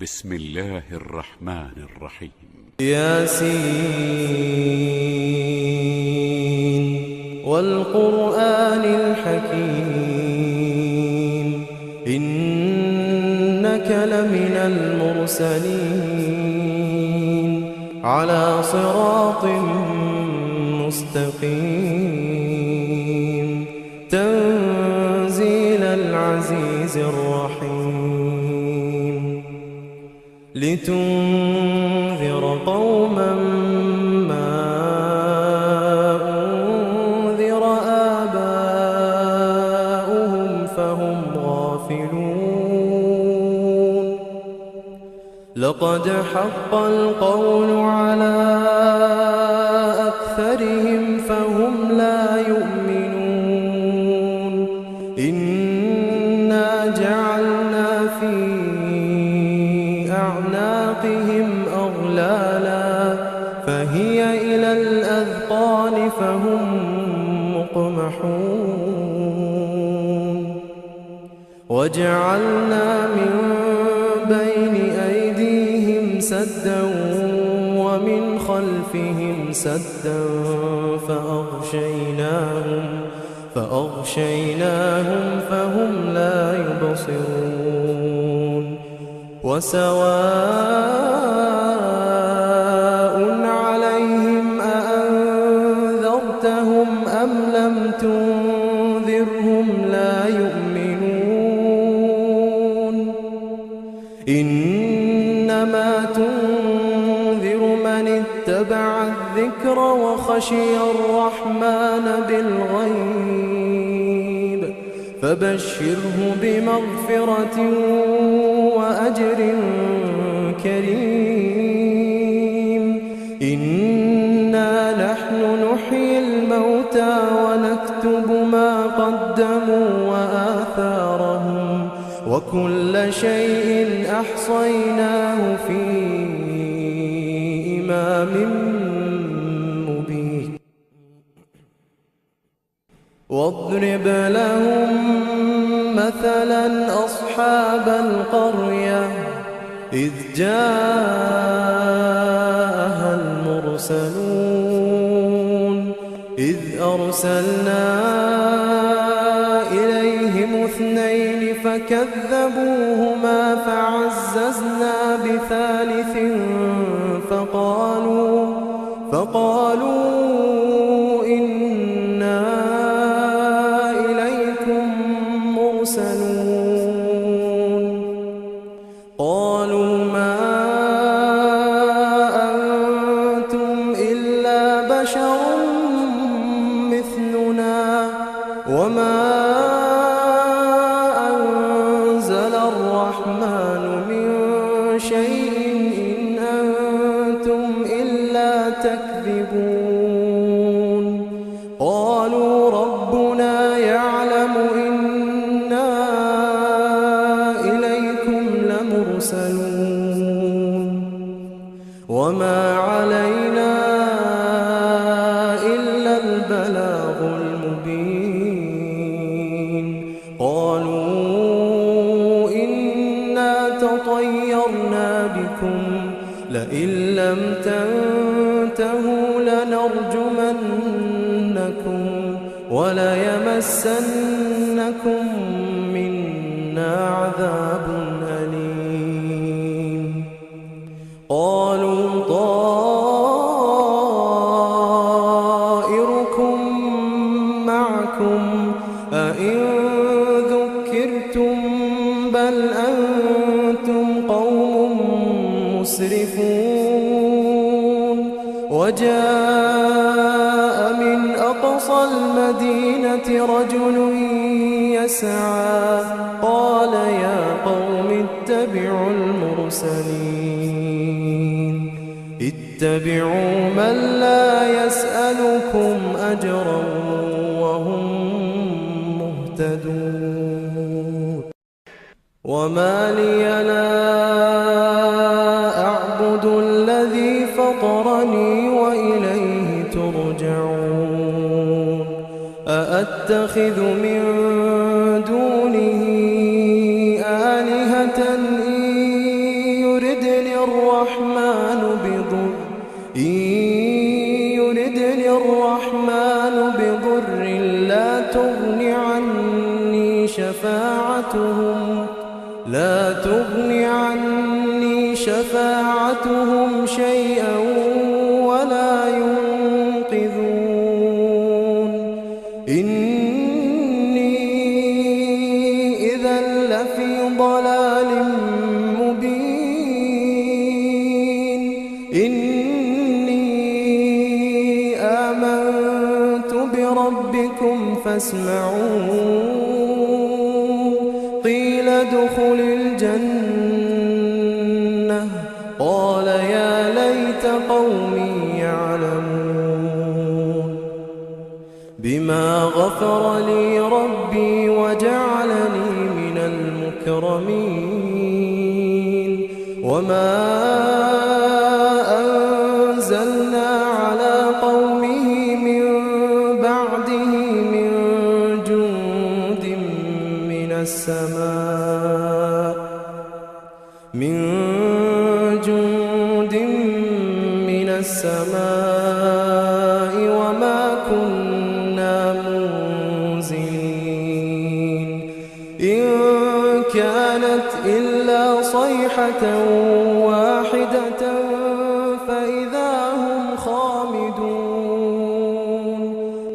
بسم الله الرحمن الرحيم. ياسين والقرآن الحكيم إنك لمن المرسلين على صراط مستقيم تنزيل العزيز الرحيم لتنذر قوما ما أنذر آباؤهم فهم غافلون لقد حق القول على أكثرهم فهم لا يؤمنون إنا جعلنا في أعناقهم أغلالا فهي إلى الأذقان فهم مقمحون وجعلنا من بين أيديهم سدا ومن خلفهم سدا فأغشيناهم فهم لا يبصرون وسواء عليهم أأنذرتهم أم لم تنذرهم لا يؤمنون إنما تنذر من اتبع الذكر وخشي الرحمن بالغيب فبشره بمغفرة وأجر كريم إنا نحن نحيي الموتى ونكتب ما قدموا وآثارهم وكل شيء أحصيناه في إمام مبين واضرب لهم مثلا أصحاب القرية إذ جاءها المرسلون إذ أرسلنا إليهم 2 فكذبوهما فعززنا بثالث فقالوا إنا إليكم مرسلون قالوا ما أنتم إلا بشر مثلنا وما أنزل الرحمن من شيء إن أنتم إلا تكذبون قالوا ربنا يعلم إنا إليكم لمرسلون وما علينا إلا البلاغ المبين قالوا إنا تطيرنا بكم لئن لم تنتهوا لنرجمنكم وليمسنكم منا عذاب أليم قالوا طائركم معكم أئن ذكرتم بل أنتم قوم مسرفون وجاء من أقصى المدينة رجل يسعى قال يا قوم اتبعوا المرسلين اتبعوا من لا يسألكم أجرا وهم مهتدون وما لي لا أعبد الذي فطرني وإليه ترجعون أأتخذ من دونه آلهة إن عني شفاعتهم شيئا ولا ينقذون إني إذا لفي ضلال مبين إني آمنت بربكم فاسمعون قيل ادخل الجنة قال يا ليت قومي يعلمون بما غفر لي ربي وجعلني من المكرمين وما أنزلنا على قومه من بعده من جند من السماء وما كنا منزلين إن كانت إلا صيحة واحدة فإذا هم خامدون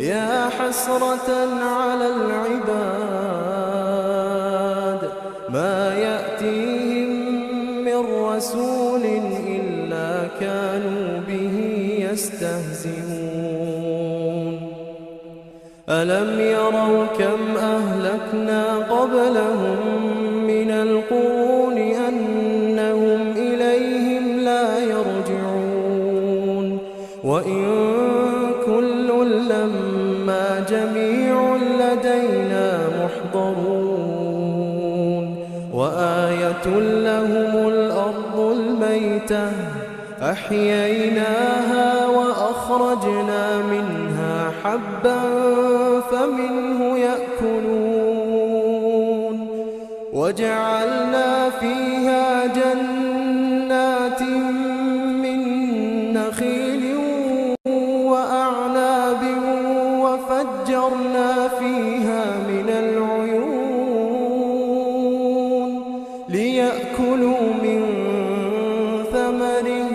يا حسرة على العباد ما يأتيهم من رسول إلا كانوا به يستهزئون ألم يروا كم أهلكنا قبلهم من القرون أنهم إليهم لا يرجعون وإن كل لما جميع لدينا محضرون وآية لهم الأرض الميتة أحييناها وأخرجنا منها حبا فمنه يأكلون وجعلنا فيها جنات من نخيل وأعناب وفجرنا فيها من العيون ليأكلوا من ثمره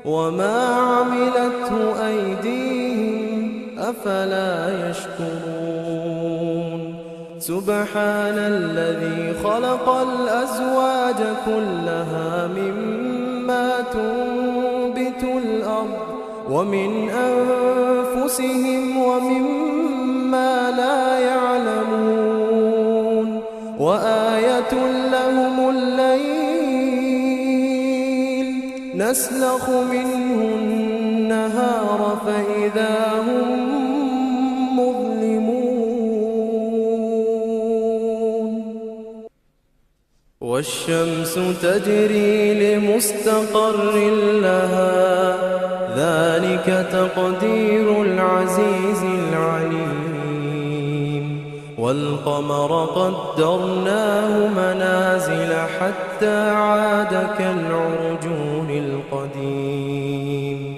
وما عملته أيديهم أفلا يشكرون سبحان الذي خلق الأزواج كلها مما تنبت الأرض ومن أنفسهم ومما لا يعلمون وآية لهم الليل نسلخ منه النهار فإذا هم مظلمون والشمس تجري لمستقر لها ذلك تقدير العزيز العليم والقمر قدرناه منازل حتى عاد كالعرجون القديم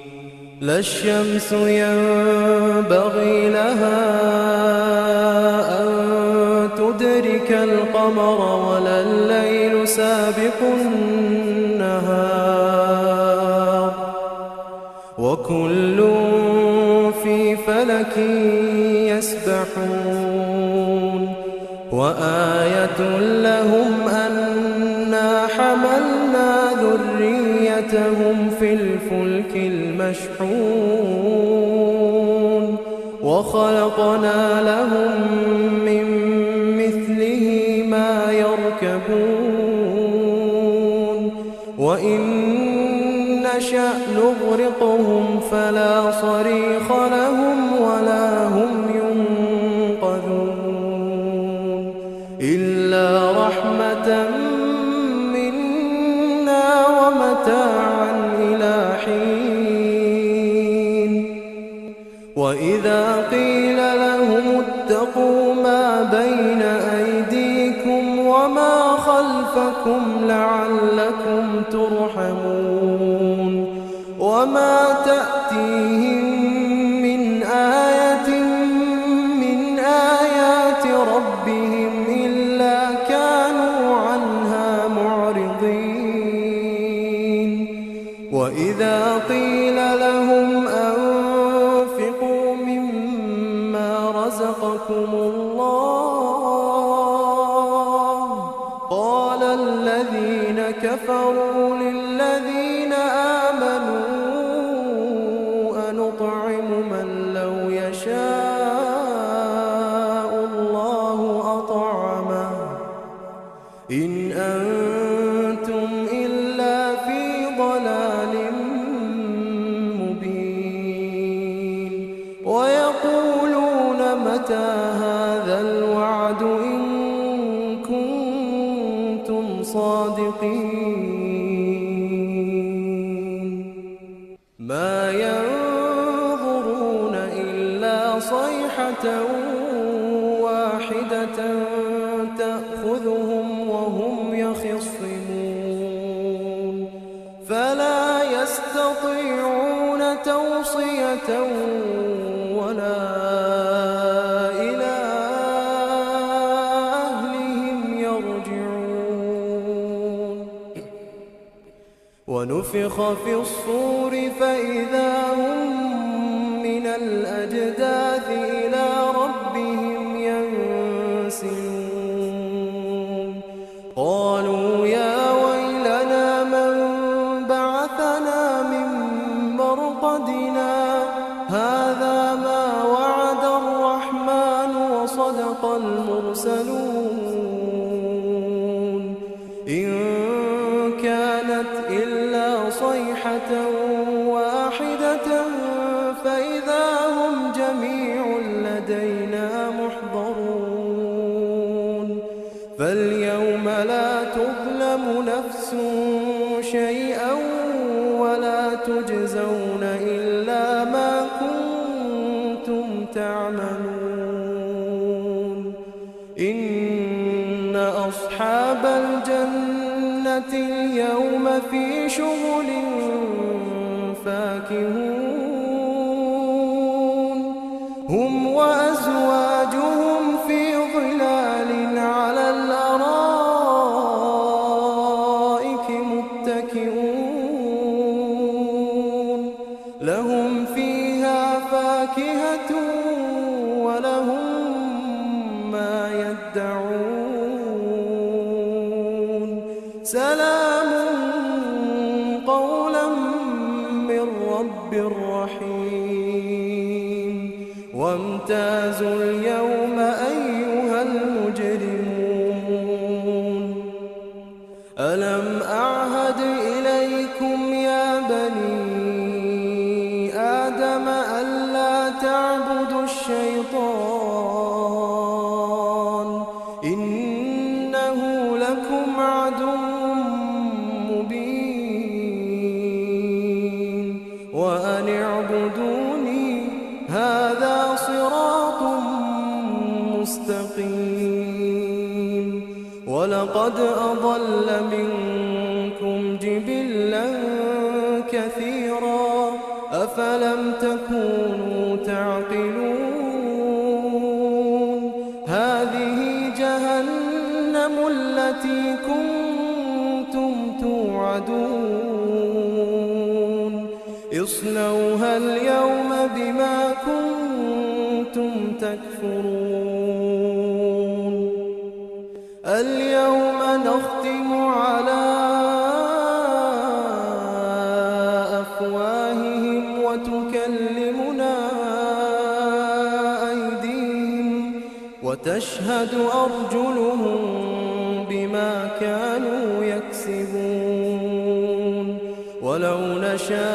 لا الشمس ينبغي لها أن تدرك القمر ولا الليل سابق النهار وكل في فلك يسبحون وآية لهم أنا حملنا ذريتهم في الفلك المشحون وخلقنا لهم من مثله ما يركبون وإن نشأ نغرقهم فلا صريخ لهم ولا هم ينقذون إلا رحمة منا ومتاعا إلى حين وإذا قيل لهم اتقوا ما بين أيديكم وما خلفكم لعلكم ترحمون وما تأتيهم من آية من آيات ربهم وإذا قيل لهم أنفقوا مما رزقكم الله قال الذين كفروا للذين آمنوا أنطعم من لو يشاء الله أطعمه إن أنتم إلا في ضلال مبين ويقولون متى هذا الوعد إن كنتم صادقين ما ينظرون إلا صيحة واحدة تأخذهم وهم يخصمون فلا يستطيعون توصية ولا إلى أهلهم يرجعون ونفخ في الصور فإذا هم من الأجداث إلى ربهم ينسلون قالوا يا ويلنا من بعثنا من مرقدنا هذا ما وعد الرحمن وصدق المرسلون إن كانت إلا صيحة واحدة فإذا هم جميع لدينا محضرون فاليوم لا تظلم نفس شيئا ولا تجزون إلا ما كنتم تعملون إن أصحاب الجنة اليوم في شغل فاكهون هم وأزواجهم في ظلال على الأرائك متكئون لهم فيها فاكهة ولهم ما يدعون سلام قولا من رب رحيم وامتازوا اليوم أيها المجرمون ألم أعهد إليكم يا بني آدم ألا تعبدوا الشيطان إنه لكم عدو مبين وأن اعبدوني هذا صراط مستقيم ولقد أضل منكم جبلا كثيرا أفلم تكونوا تعقلون هذه جهنم التي كنتم توعدون اصلوها اليوم بما كنتم تكفرون اليوم نختم على أفواههم وتكلمنا أيديهم وتشهد أرجلهم بما كانوا يكسبون ولو نشاء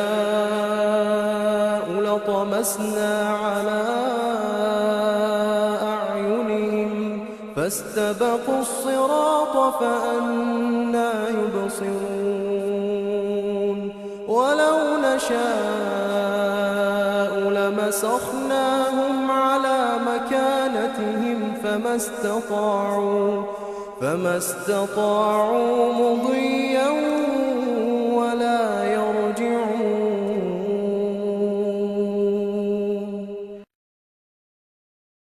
لطمسنا على أعينهم فاستبقوا الصراط فأنى يبصرون ولو نشاء لمسخناهم على مكانتهم فما استطاعوا مضيا